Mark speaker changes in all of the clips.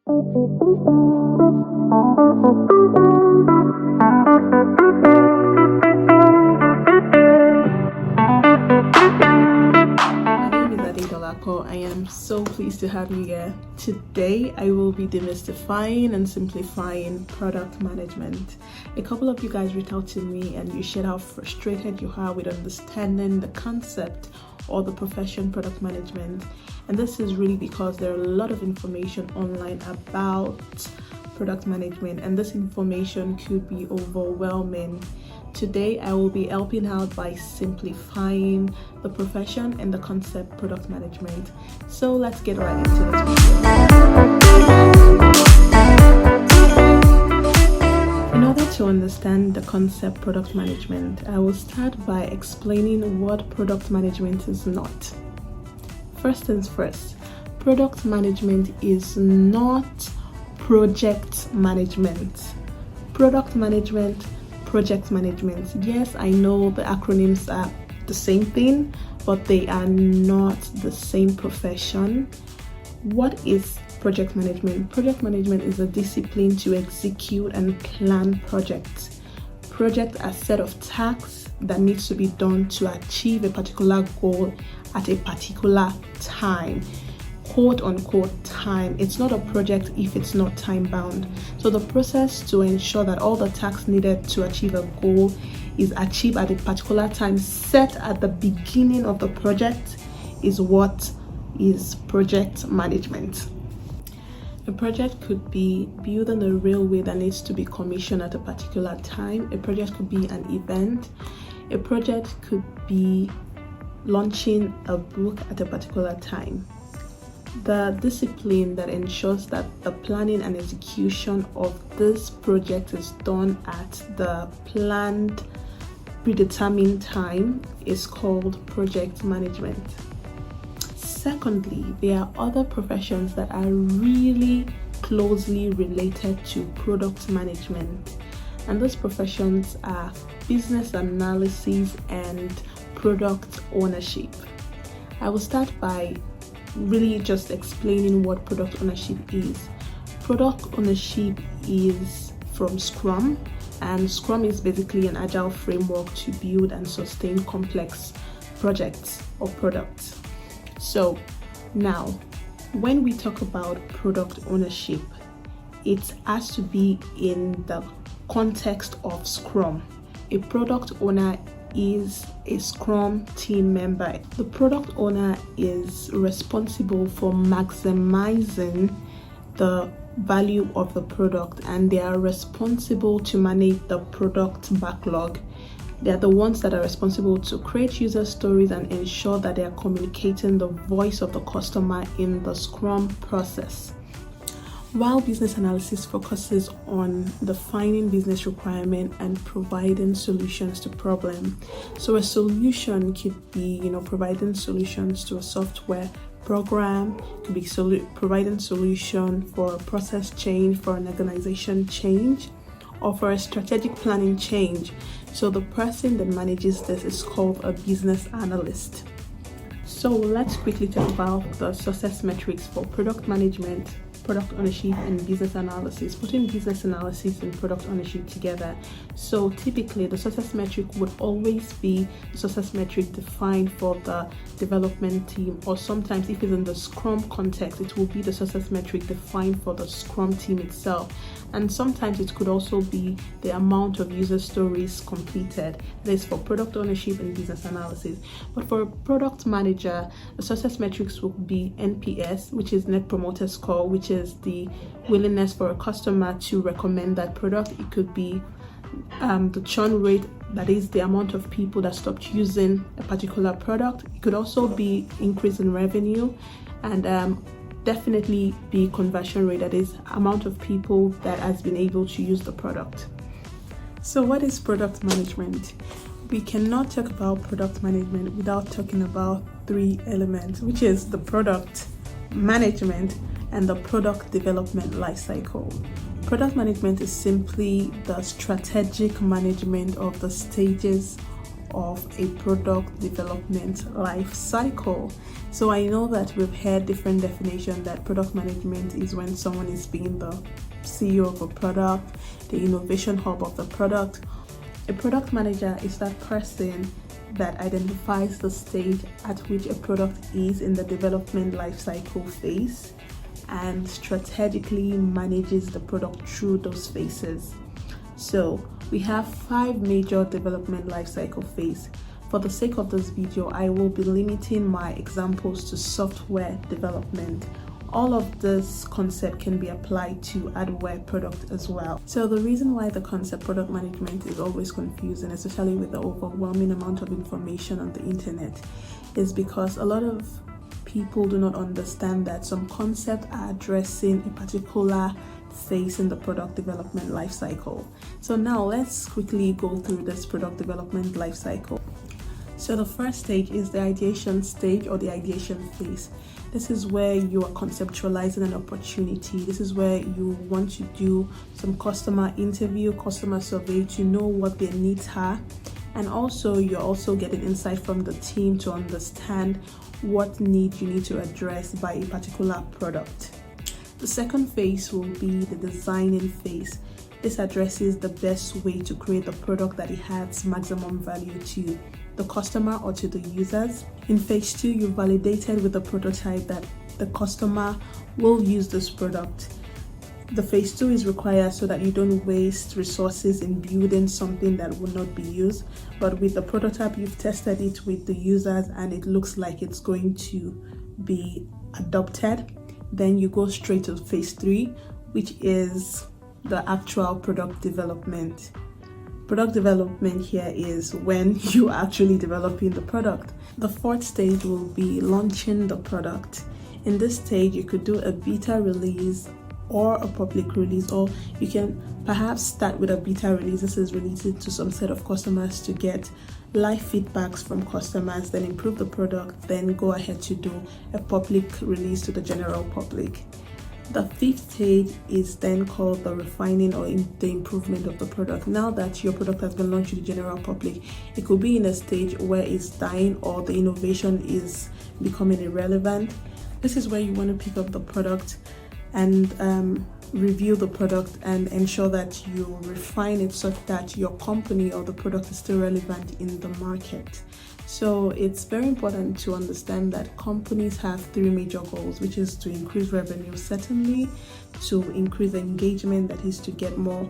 Speaker 1: I am so pleased to have you here. Today I will be demystifying and simplifying product management. A couple of you guys reached out to me and you shared how frustrated you are with understanding the concept or the profession product management. And this is really because there are a lot of information online about product management, and this information could be overwhelming. Today, I will be helping out by simplifying the profession and the concept product management. So let's get right into this video. In order to understand the concept product management, I will start by explaining what product management is not. First things first, product management is not project management. Product management, project management. Yes, I know the acronyms are the same thing, but they are not the same profession. What is project management? Project management is a discipline to execute and plan projects. Projects are a set of tasks that needs to be done to achieve a particular goal at a particular time. Quote unquote time. It's not a project if it's not time bound. So the process to ensure that all the tasks needed to achieve a goal is achieved at a particular time set at the beginning of the project is what is project management. A project could be building a railway that needs to be commissioned at a particular time. A project could be an event. A project could be launching a book at a particular time. The discipline that ensures that the planning and execution of this project is done at the planned, predetermined time is called project management. Secondly, there are other professions that are really closely related to product management, and those professions are business analysis and product ownership. I will start by really just explaining what product ownership is. Product ownership is from Scrum, and Scrum is basically an agile framework to build and sustain complex projects or products. So now, when we talk about product ownership, it has to be in the context of Scrum. A product owner is a Scrum team member. The product owner is responsible for maximizing the value of the product, and they are responsible to manage the product backlog. They are the ones that are responsible to create user stories and ensure that they are communicating the voice of the customer in the Scrum process. While business analysis focuses on defining business requirement and providing solutions to problem. So a solution could be, providing solutions to a software program, could be providing solution for a process change, for an organization change, or for a strategic planning change. So the person that manages this is called a business analyst. So let's quickly talk about the success metrics for product management, product ownership, and business analysis, putting business analysis and product ownership together. So typically the success metric would always be the success metric defined for the development team, or sometimes if it's in the Scrum context, it will be the success metric defined for the Scrum team itself. And sometimes it could also be the amount of user stories completed. That is for product ownership and business analysis. But for a product manager, the success metrics will be NPS, which is Net Promoter Score, which is the willingness for a customer to recommend that product. It could be the churn rate, that is the amount of people that stopped using a particular product. It could also be increase in revenue, and definitely be conversion rate, that is amount of people that has been able to use the product. So what is product management? We cannot talk about product management without talking about three elements, which is the product management and the product development lifecycle. Product management is simply the strategic management of the stages of a product development life cycle. So I know that we've heard different definitions that product management is when someone is being the CEO of a product, the innovation hub of the product. A product manager is that person that identifies the stage at which a product is in the development life cycle phase and strategically manages the product through those phases. So we have 5 major development life cycle phases. For the sake of this video, I will be limiting my examples to software development. All of this concept can be applied to hardware product as well. So the reason why the concept product management is always confusing, especially with the overwhelming amount of information on the internet, is because a lot of people do not understand that some concepts are addressing a particular phase in the product development life cycle. So now let's quickly go through this product development life cycle. So the first stage is the ideation stage or the ideation phase. This is where you are conceptualizing an opportunity. This is where you want to do some customer interview, customer survey to know what their needs are. And also you're also getting insight from the team to understand what need you need to address by a particular product. The second phase will be the designing phase. This addresses the best way to create a product that it adds maximum value to the customer or to the users. In phase 2, you validated with the prototype that the customer will use this product. The phase 2 is required so that you don't waste resources in building something that will not be used. But with the prototype, you've tested it with the users and it looks like it's going to be adopted. Then you go straight to phase 3, which is the actual product development. Product development here is when you are actually developing the product. The fourth stage will be launching the product. In this stage, you could do a beta release or a public release, or you can perhaps start with a beta release. This is released to some set of customers to get live feedbacks from customers, then improve the product, then go ahead to do a public release to the general public. The fifth stage is then called the refining or the improvement of the product. Now that your product has been launched to the general public, it could be in a stage where it's dying or the innovation is becoming irrelevant. This is where you want to pick up the product and review the product and ensure that you refine it such that your company or the product is still relevant in the market. So it's very important to understand that companies have 3 major goals, which is to increase revenue, certainly, to increase engagement, that is to get more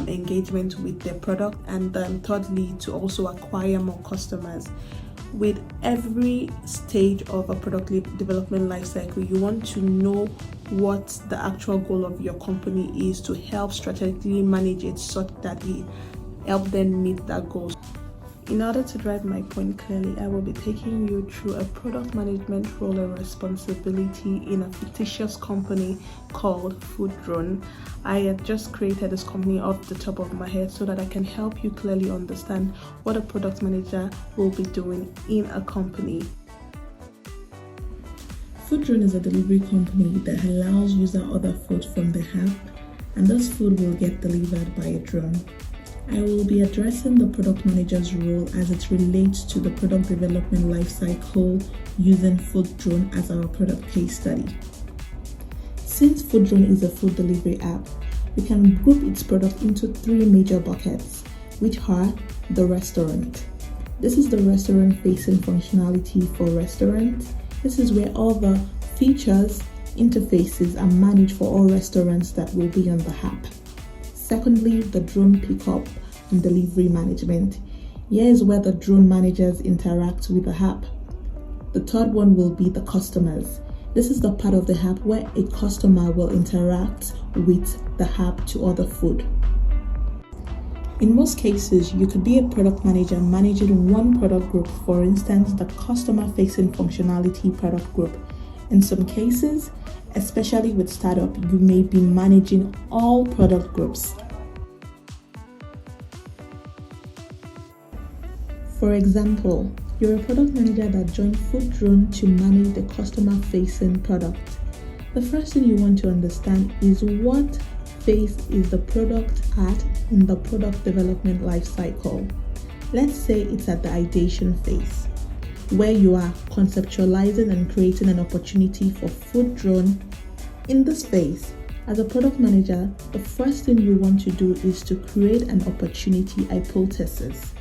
Speaker 1: engagement with their product, and then thirdly, to also acquire more customers. With every stage of a product development life cycle, you want to know what the actual goal of your company is to help strategically manage it such that it help them meet that goal. In order to drive my point clearly, I will be taking you through a product management role and responsibility in a fictitious company called Foodrone. I had just created this company off the top of my head so that I can help you clearly understand what a product manager will be doing in a company. Foodrone is a delivery company that allows users to order food from the app, and this food will get delivered by a drone. I will be addressing the product manager's role as it relates to the product development life cycle using Foodrone as our product case study. Since Foodrone is a food delivery app, we can group its product into 3 major buckets, which are the restaurant. This is the restaurant-facing functionality for restaurants. This is where all the features, interfaces are managed for all restaurants that will be on the app. Secondly, the drone pickup and delivery management. Here is where the drone managers interact with the app. The third one will be the customers. This is the part of the app where a customer will interact with the app to order food. In most cases, you could be a product manager managing one product group, for instance, the customer-facing functionality product group. In some cases, especially with startup, you may be managing all product groups. For example, you're a product manager that joined Foodrone to manage the customer-facing product. The first thing you want to understand is what phase is the product at in the product development life cycle. Let's say it's at the ideation phase, where you are conceptualizing and creating an opportunity for Foodrone. In this phase, as a product manager, the first thing you want to do is to create an opportunity hypothesis.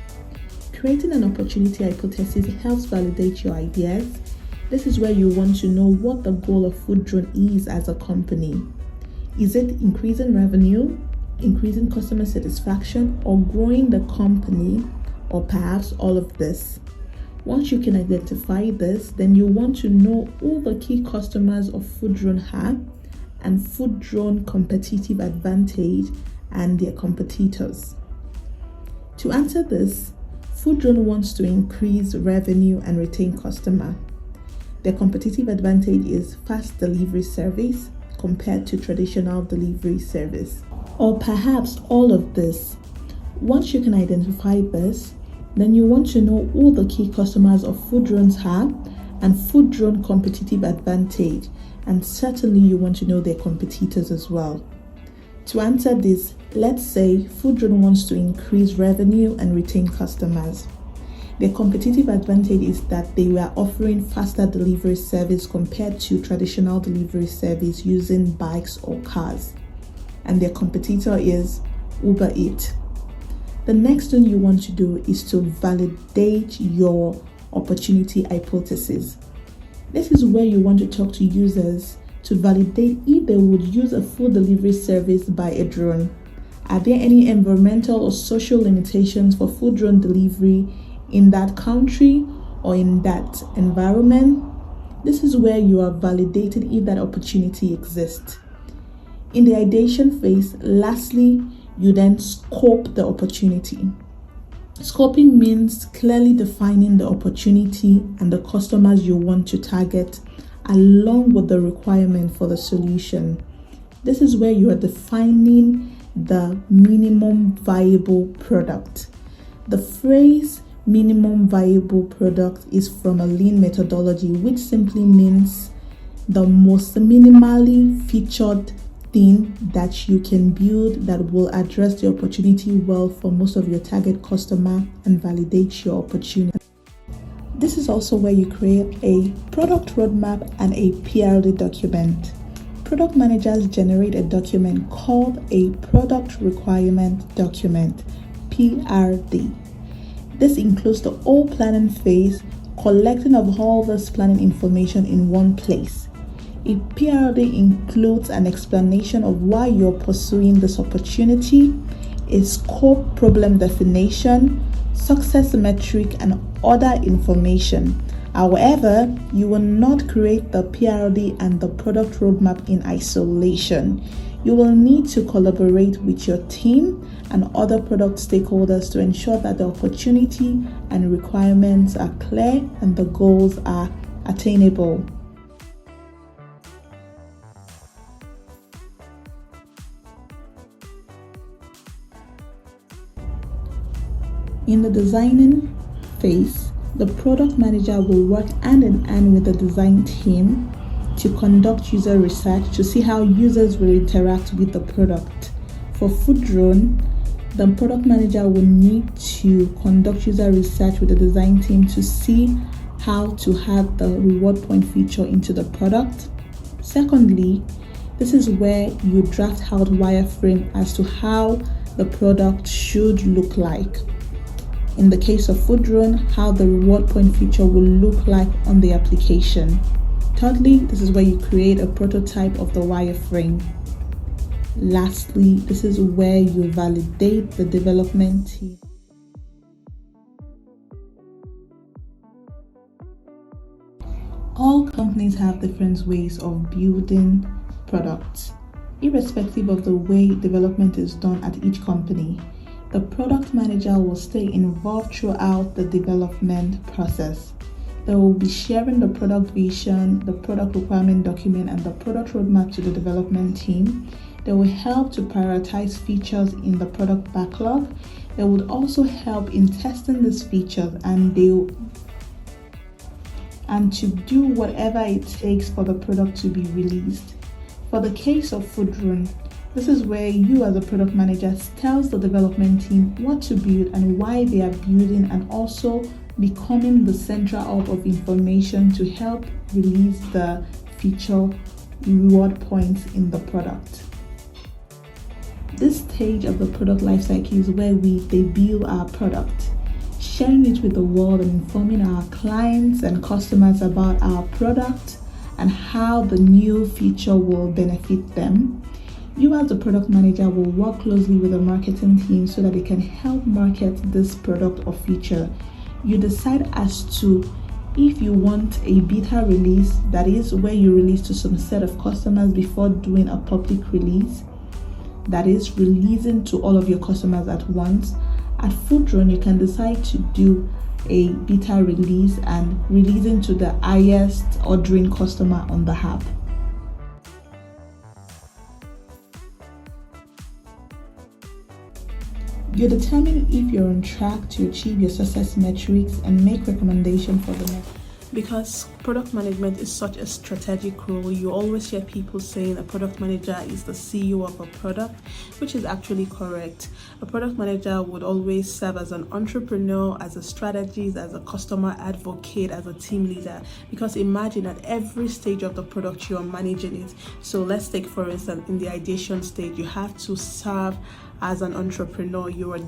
Speaker 1: Creating an opportunity hypothesis helps validate your ideas. This is where you want to know what the goal of Foodrone is as a company. Is it increasing revenue, increasing customer satisfaction, or growing the company, or perhaps all of this? Once you can identify this, then you want to know who the key customers of Foodrone have and Foodrone competitive advantage and their competitors. To answer this, Foodrone wants to increase revenue and retain customer. Their competitive advantage is fast delivery service compared to traditional delivery service, or perhaps all of this. Once you can identify this, then you want to know who the key customers of Foodrones have and Foodrone competitive advantage, and certainly you want to know their competitors as well. To answer this, let's say Foodrone wants to increase revenue and retain customers. Their competitive advantage is that they were offering faster delivery service compared to traditional delivery service using bikes or cars. And their competitor is Uber Eats. The next thing you want to do is to validate your opportunity hypothesis. This is where you want to talk to users to validate if they would use a food delivery service by a drone. Are there any environmental or social limitations for Foodrone delivery in that country or in that environment? This is where you are validating if that opportunity exists. In the ideation phase, lastly, you then scope the opportunity. Scoping means clearly defining the opportunity and the customers you want to target, along with the requirement for the solution. This is where you are defining the minimum viable product. The phrase minimum viable product is from a lean methodology, which simply means the most minimally featured thing that you can build that will address the opportunity well for most of your target customer and validate your opportunity. This is also where you create a product roadmap and a PRD document. Product managers generate a document called a product requirement document, PRD. This includes the whole planning phase, collecting of all this planning information in one place. A PRD includes an explanation of why you're pursuing this opportunity, a scope problem definition, success metric, and other information. However, you will not create the PRD and the product roadmap in isolation. You will need to collaborate with your team and other product stakeholders to ensure that the opportunity and requirements are clear and the goals are attainable. In the designing phase, the product manager will work hand in hand with the design team to conduct user research to see how users will interact with the product. For Foodrone, the product manager will need to conduct user research with the design team to see how to add the reward point feature into the product. Secondly, this is where you draft out wireframe as to how the product should look like. In the case of Foodrone, how the reward point feature will look like on the application. Thirdly, this is where you create a prototype of the wireframe. Lastly, this is where you validate the development team. All companies have different ways of building products, irrespective of the way development is done at each company. The product manager will stay involved throughout the development process. They will be sharing the product vision, the product requirement document, and the product roadmap to the development team. They will help to prioritize features in the product backlog. They would also help in testing these features and to do whatever it takes for the product to be released. For the case of Foodrone, This is where you as a product manager tells the development team what to build and why they are building, and also becoming the central hub of information to help release the feature reward points in the product. This stage of the product lifecycle is where we debut our product, sharing it with the world and informing our clients and customers about our product and how the new feature will benefit them. You as the product manager will work closely with the marketing team so that they can help market this product or feature. You decide as to if you want a beta release, that is where you release to some set of customers before doing a public release, that is releasing to all of your customers at once. At Foodrone, you can decide to do a beta release and releasing to the highest ordering customer on the app. You determine if you're on track to achieve your success metrics and make recommendations for the next. Because product management is such a strategic role, you always hear people saying a product manager is the CEO of a product, which is actually correct. A product manager would always serve as an entrepreneur, as a strategist, as a customer advocate, as a team leader. Because imagine at every stage of the product you are managing it. So let's take, for instance, in the ideation stage, you have to serve as an entrepreneur. You are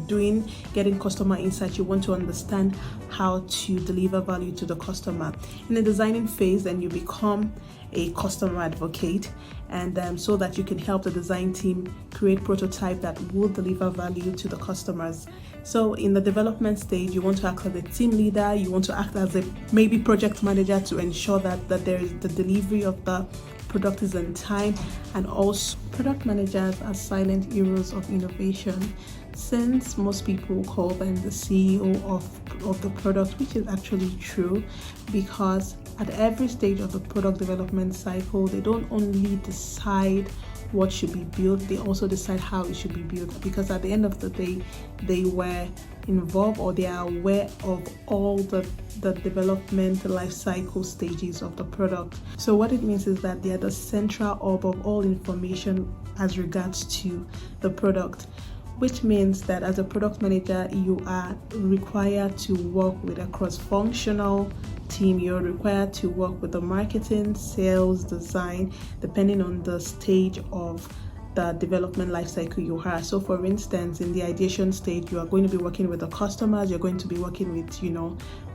Speaker 1: getting customer insights. You want to understand how to deliver value to the customer. In the designing phase, then you become a customer advocate, and so that you can help the design team create prototype that will deliver value to the customers. So in the development stage, you want to act as a team leader. You want to act as a maybe project manager to ensure that there is the delivery of the product is on time. And also, product managers are silent heroes of innovation, since most people call them the CEO of the product, which is actually true, because at every stage of the product development cycle, they don't only decide what should be built, they also decide how it should be built, because at the end of the day, they were involved or they are aware of all the development life cycle stages of the product. So what it means is that they are the central hub of all information as regards to the product, which means that as a product manager, you are required to work with a cross-functional team. You're required to work with the marketing, sales, design, depending on the stage of the development lifecycle you have. So for instance, in the ideation stage, you are going to be working with the customers, you're going to be working with,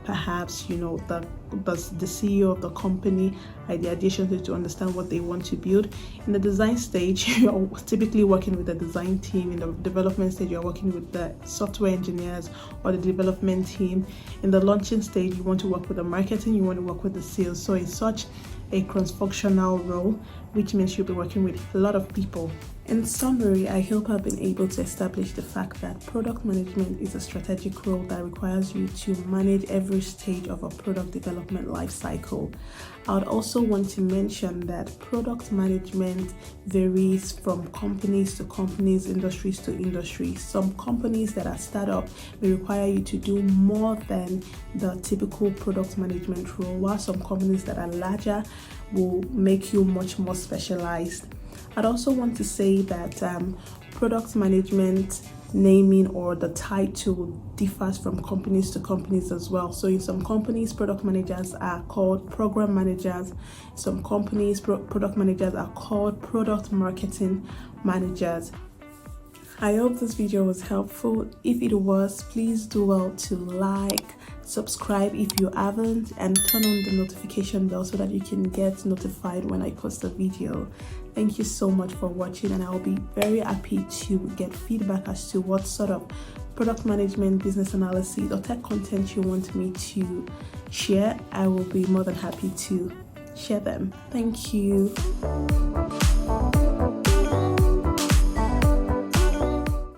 Speaker 1: perhaps, the CEO of the company at the ideation stage to understand what they want to build. In the design stage, you're typically working with the design team. In the development stage, you're working with the software engineers or the development team. In the launching stage, you want to work with the marketing, you want to work with the sales. So it's such a cross-functional role, which means you'll be working with a lot of people. In summary, I hope I've been able to establish the fact that product management is a strategic role that requires you to manage every stage of a product development life cycle. I would also want to mention that product management varies from companies to companies, industries to industries. Some companies that are startup may require you to do more than the typical product management role, while some companies that are larger will make you much more specialized. I'd also want to say that product management naming or the title differs from companies to companies as well. So in some companies, product managers are called program managers. Some companies, product managers are called product marketing managers. I hope this video was helpful. If it was, please do well to like, subscribe if you haven't, and turn on the notification bell so that you can get notified when I post a video. Thank you so much for watching, and I'll be very happy to get feedback as to what sort of product management, business analysis, or tech content you want me to share. I will be more than happy to share them. Thank you.